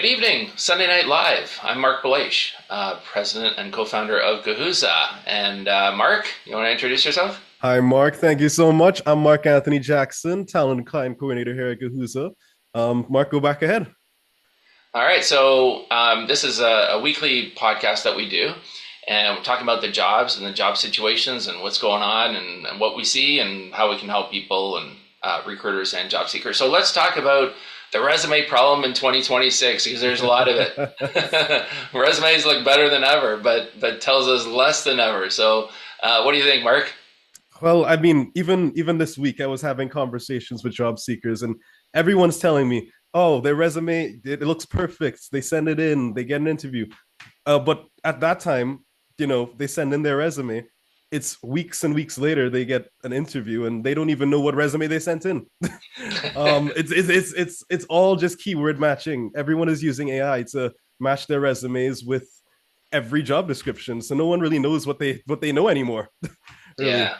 Good evening, Sunday Night Live. I'm Marc, president and co-founder of Guhuza. And Marc, you want to introduce yourself? Hi, Mark. Thank you so much. I'm Mark Anthony Jackson, talent and client coordinator here at Gahuza. Mark, go back ahead. All right, so this is a weekly podcast that we do, and we're talking about the jobs and the job situations and what's going on and what we see and how we can help people and recruiters and job seekers. So let's talk about the resume problem in 2026 because there's a lot of it. Resumes look better than ever, but tells us less than ever. So what do you think, Marc? Well, I mean, even this week, I was having conversations with job seekers, and everyone's telling me, "Oh, their resume it looks perfect. They send it in, they get an interview." But at that time, they send in their resume. It's weeks and weeks later they get an interview, and they don't even know what resume they sent in. It's all just keyword matching. Everyone is using AI to match their resumes with every job description, so no one really knows what they know anymore. Really. Yeah.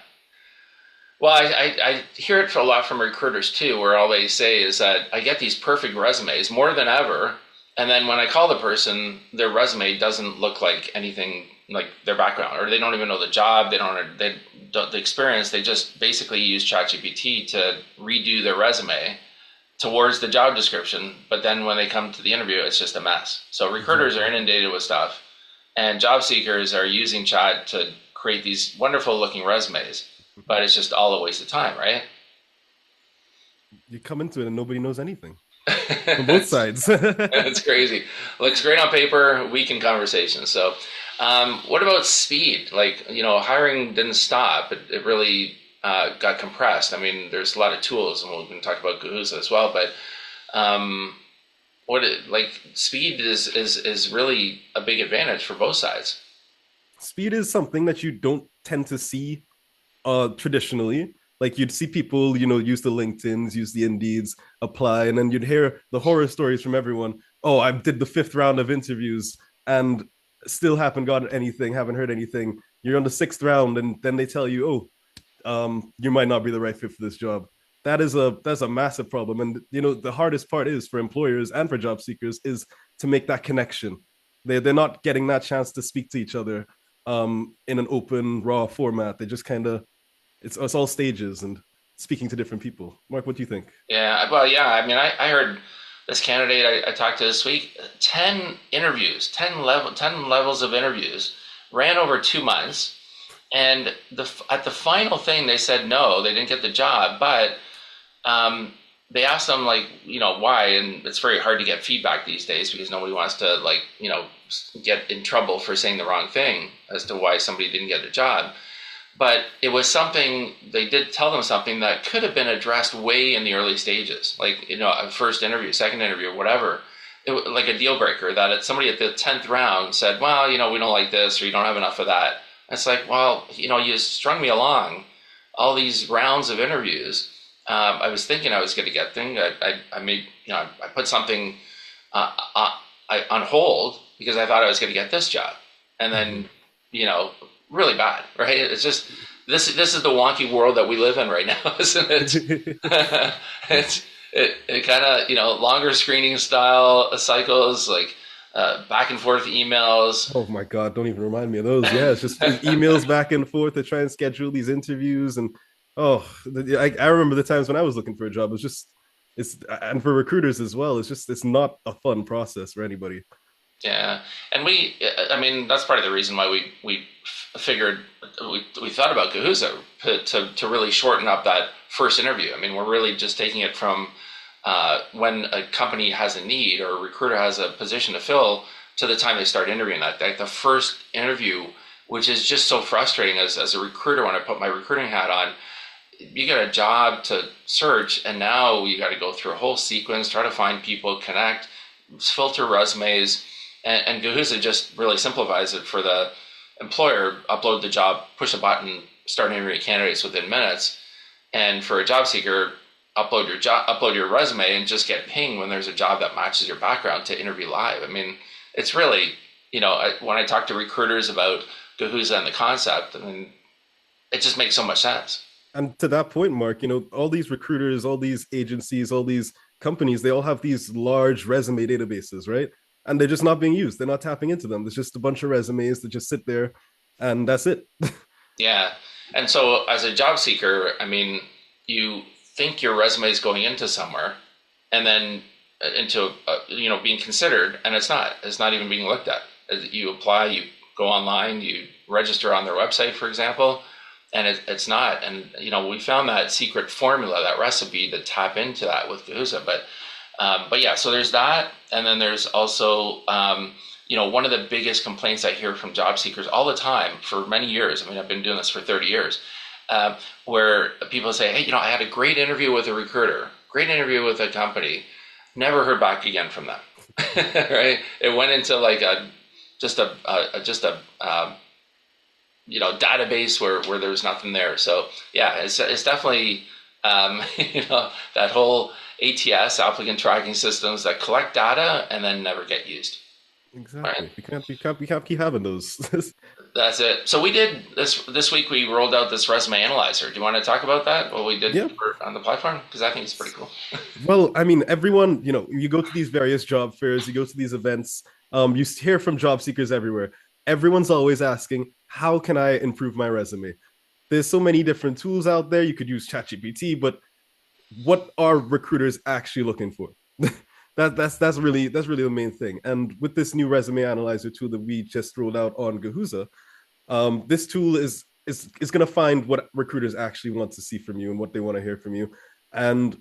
Well, I hear it for a lot from recruiters too, where all they say is that I get these perfect resumes more than ever, and then when I call the person, their resume doesn't look like anything like their background, or they don't even know the job, they don't the experience. They just basically use ChatGPT to redo their resume towards the job description, but then when they come to the interview, it's just a mess. So recruiters are Exactly. inundated with stuff, and job seekers are using chat to create these wonderful looking resumes, but it's just all a waste of time, right? You come into it and nobody knows anything from both it's, sides. it's crazy. Looks great on paper, weak in conversation. So, what about speed? Like, hiring didn't stop. It really got compressed. I mean, there's a lot of tools, and we can talk about Gahuza as well. But speed is really a big advantage for both sides. Speed is something that you don't tend to see traditionally. Like you'd see people, use the LinkedIn's, use the Indeeds, apply, and then you'd hear the horror stories from everyone. Oh, I did the fifth round of interviews and still haven't got anything, haven't heard anything. You're on the sixth round, and then they tell you, oh, you might not be the right fit for this job. That's a massive problem. And the hardest part is for employers and for job seekers is to make that connection. They're not getting that chance to speak to each other in an open, raw format. They just kind of it's all stages and speaking to different people. Mark, what do you think? Yeah, well, yeah. I mean, I heard this candidate I talked to this week, 10 interviews, 10 levels of interviews, ran over 2 months. And at the final thing, they said no, they didn't get the job, but they asked them like, why, and it's very hard to get feedback these days because nobody wants to get in trouble for saying the wrong thing as to why somebody didn't get the job. But it was something they did tell them something that could have been addressed way in the early stages, like a first interview, second interview, or whatever. Like a deal breaker that somebody at the 10th round said, well, we don't like this or you don't have enough of that. It's like, well, you strung me along all these rounds of interviews. I was thinking I was going to get things. I made, I put something on hold because I thought I was going to get this job, and Mhm. then, you know, really bad, right? It's just this is the wonky world that we live in right now, isn't it? It kind of longer screening style cycles like back and forth emails. Oh my God, don't even remind me of those. Yeah, it's just emails back and forth to try and schedule these interviews. And I remember the times when I was looking for a job. It's, and for recruiters as well, it's not a fun process for anybody. Yeah, and I mean, that's part of the reason why we figured we thought about Gahuza to really shorten up that first interview. I mean, we're really just taking it from when a company has a need or a recruiter has a position to fill to the time they start interviewing that. Like the first interview, which is just so frustrating as a recruiter when I put my recruiting hat on, you get a job to search and now you got to go through a whole sequence, try to find people, connect, filter resumes, and Gahuza just really simplifies it for the employer. Upload the job, push a button, start interviewing candidates within minutes. And for a job seeker, upload your resume, and just get pinged when there's a job that matches your background to interview live. I mean, it's really when I talk to recruiters about Gahuza and the concept, I mean, it just makes so much sense. And to that point, Mark, all these recruiters, all these agencies, all these companies, they all have these large resume databases, right? And they're just not being used. They're not tapping into them. There's just a bunch of resumes that just sit there, and that's it. Yeah. And so as a job seeker, I mean, you think your resume is going into somewhere and then into, being considered, and it's not even being looked at. You apply, you go online, you register on their website, for example, and it's not. And, we found that secret formula, that recipe to tap into that with Gahuza. But yeah, so there's that. And then there's also, one of the biggest complaints I hear from job seekers all the time for many years. I mean, I've been doing this for 30 years, where people say, hey, I had a great interview with a recruiter, great interview with a company, never heard back again from them. Right? It went into like just a database where there was nothing there. So yeah, it's definitely that whole ATS, applicant tracking systems, that collect data and then never get used. Exactly. Right? We can't keep having those. That's it. So we did this week. We rolled out this resume analyzer. Do you want to talk about that? What we did Yeah. on the platform, because I think it's pretty cool. Well, I mean, everyone, you go to these various job fairs, you go to these events, you hear from job seekers everywhere. Everyone's always asking, how can I improve my resume? There's so many different tools out there. You could use ChatGPT, but what are recruiters actually looking for? That's really the main thing. And with this new resume analyzer tool that we just rolled out on Gahuza, this tool is going to find what recruiters actually want to see from you and what they want to hear from you. And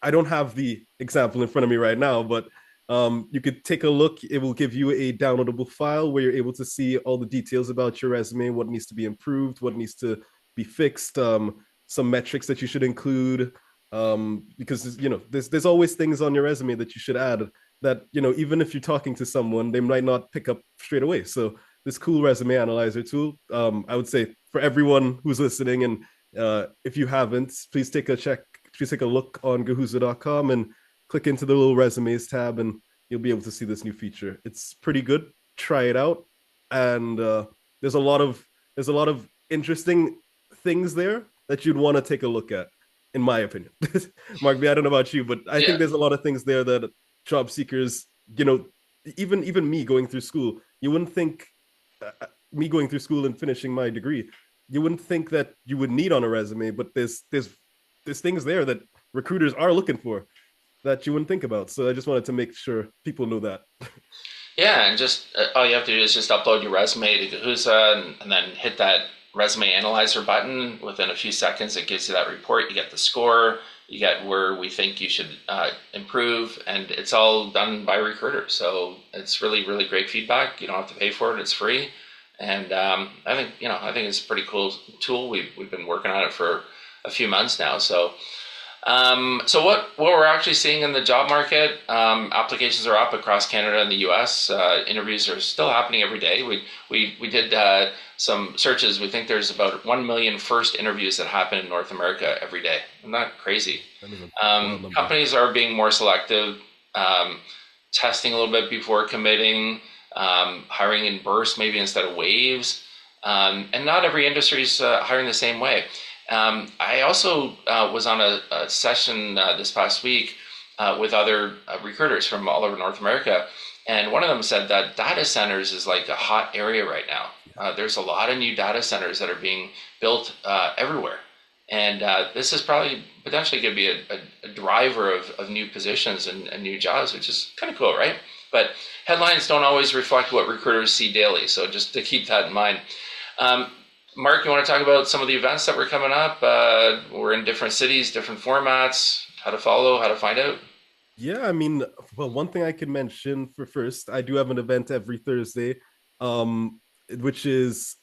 I don't have the example in front of me right now, but you could take a look. It will give you a downloadable file where you're able to see all the details about your resume, what needs to be improved, what needs to be fixed, some metrics that you should include, because there's always things on your resume that you should add that even if you're talking to someone, they might not pick up straight away. So this cool resume analyzer tool, I would say for everyone who's listening, and if you haven't, please take a look on Guhuza.com and click into the little resumes tab, and you'll be able to see this new feature. It's pretty good. Try it out, and there's a lot of interesting things there that you'd want to take a look at, in my opinion. Mark, I don't know about you, but I think there's a lot of things there that job seekers, even me going through school, you wouldn't think, me going through school and finishing my degree, you wouldn't think that you would need on a resume, but there's things there that recruiters are looking for that you wouldn't think about. So I just wanted to make sure people know that. Yeah, and just all you have to do is just upload your resume to Gahuza and then hit that resume analyzer button. Within a few seconds, it gives you that report. You get the score, you get where we think you should improve, and it's all done by recruiters. So it's really, really great feedback. You don't have to pay for it; it's free. And I think it's a pretty cool tool. We've been working on it for a few months now. So what we're actually seeing in the job market, applications are up across Canada and the U.S. Interviews are still happening every day. We did some searches. We think there's about 1 million first interviews that happen in North America every day. Isn't that crazy? Companies are being more selective, testing a little bit before committing, hiring in bursts maybe instead of waves, and not every industry is hiring the same way. I also was on a session this past week with other recruiters from all over North America, and one of them said that data centers is like a hot area right now. There's a lot of new data centers that are being built everywhere, and this is probably potentially going to be a driver of new positions and new jobs, which is kind of cool, right? But headlines don't always reflect what recruiters see daily, so just to keep that in mind. Marc, you want to talk about some of the events that were coming up? We're in different cities, different formats, how to follow, how to find out. Yeah, I mean, well, one thing I could mention for first, I do have an event every Thursday, um, which is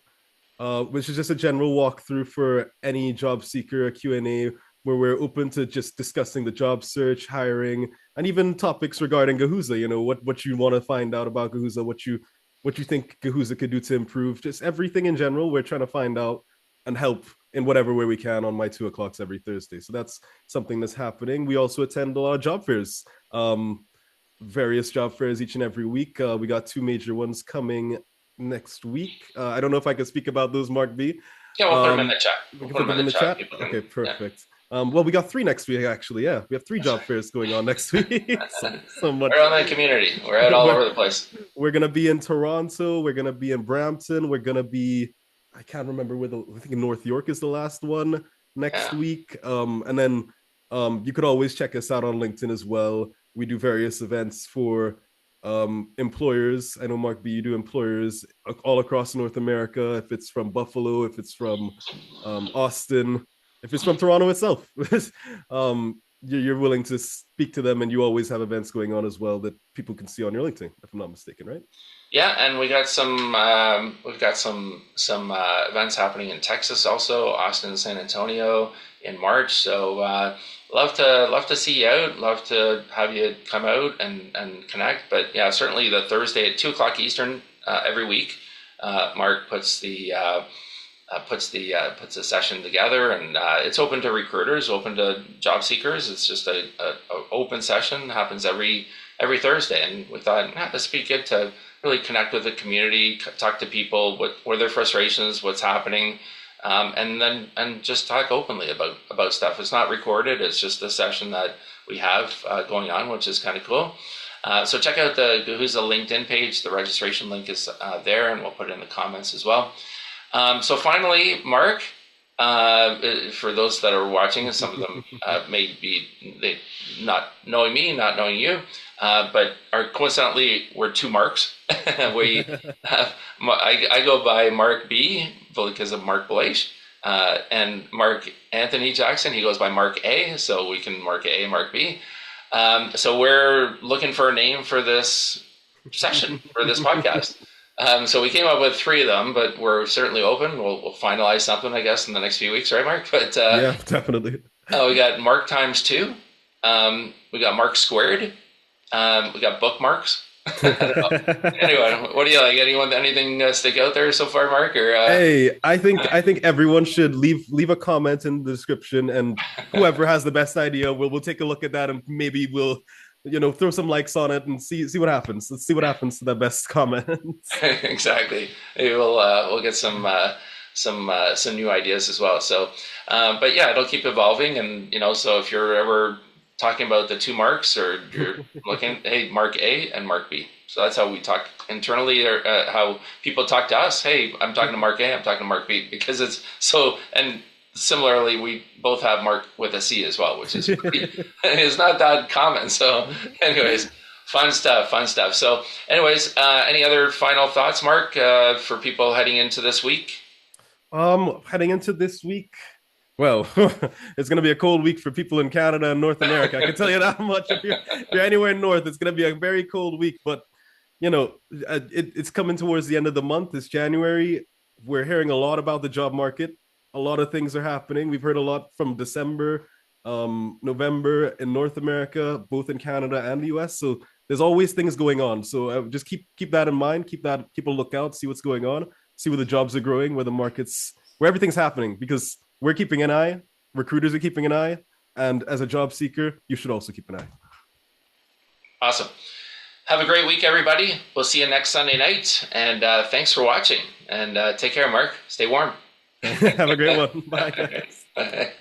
just a general walkthrough for any job seeker, a Q&A, where we're open to just discussing the job search, hiring, and even topics regarding Gahuza. What you want to find out about Gahuza, what you think Gahuza could do to improve, just everything in general. We're trying to find out and help in whatever way we can on my 2 o'clocks every Thursday. So that's something that's happening. We also attend a lot of job fairs, various job fairs each and every week. We got 2 major ones coming next week. I don't know if I can speak about those, Mark B. Yeah, we'll put them in the chat. We can put them in the chat. Okay, perfect. Well, we got three next week, actually. Yeah, we have three That's job right. fairs going on next week. So We're much. on the community. We're out all we're, over the place. we're gonna be in Toronto. We're gonna be in Brampton. We're gonna be. I can't remember where I think North York is the last one next Yeah. week. And then you could always check us out on LinkedIn as well. We do various events for employers. I know Mark B, you do employers all across North America. If it's from Buffalo, if it's from Austin, if it's from Toronto itself, you're willing to speak to them, and you always have events going on as well that people can see on your LinkedIn, if I'm not mistaken, right? Yeah, and we got some. We've got some events happening in Texas also, Austin, San Antonio in March. So love to see you out. Love to have you come out and connect. But yeah, certainly the Thursday at 2 o'clock Eastern every week. Mark puts a session together, and it's open to recruiters, open to job seekers. It's just a open session. Happens every Thursday, and we thought, this would be good to really connect with the community, talk to people, what are their frustrations, what's happening, and just talk openly about stuff. It's not recorded. It's just a session that we have going on, which is kind of cool. So check out the Guhuza LinkedIn page. The registration link is there, and we'll put it in the comments as well. So finally, Marc, for those that are watching, some of them may be not knowing me, not knowing you, but coincidentally, we're two Marks. I go by Marc B because of Marc Blaish, and Mark Anthony Jackson, he goes by Marc A, so we can Marc A, Marc B. So we're looking for a name for this session, for this podcast. So we came up with three of them, but we're certainly open. We'll finalize something, I guess, in the next few weeks, right, Mark? But yeah, definitely. we got Mark times two. We got Mark squared. We got bookmarks. I don't know. Anyway, what do you like? Anything stick out there so far, Mark? Or hey, I think everyone should leave a comment in the description, and whoever has the best idea, we'll take a look at that, and maybe we'll throw some likes on it and see what happens. Let's see what happens to the best comments. Exactly. Maybe we'll get some new ideas as well. So, but yeah, it'll keep evolving, and so if you're ever talking about the two Marks, or you're looking, hey, Marc A and Marc B. So that's how we talk internally, or how people talk to us. Hey, I'm talking to Marc A, I'm talking to Marc B, because it's so. And similarly, we both have Mark with a C as well, which is it's not that common. So, anyways, fun stuff, fun stuff. So, anyways, any other final thoughts, Mark, for people heading into this week? Heading into this week, well, it's going to be a cold week for people in Canada and North America. I can tell you that much. If you're anywhere north, it's going to be a very cold week. But it's coming towards the end of the month. It's January. We're hearing a lot about the job market. A lot of things are happening. We've heard a lot from December, November in North America, both in Canada and the US. So there's always things going on. So just keep that in mind. Keep a lookout. See what's going on. See where the jobs are growing, where everything's happening. Because we're keeping an eye. Recruiters are keeping an eye. And as a job seeker, you should also keep an eye. Awesome. Have a great week, everybody. We'll see you next Sunday night. And thanks for watching. And take care, Mark. Stay warm. Have a great one. Bye, guys. Bye.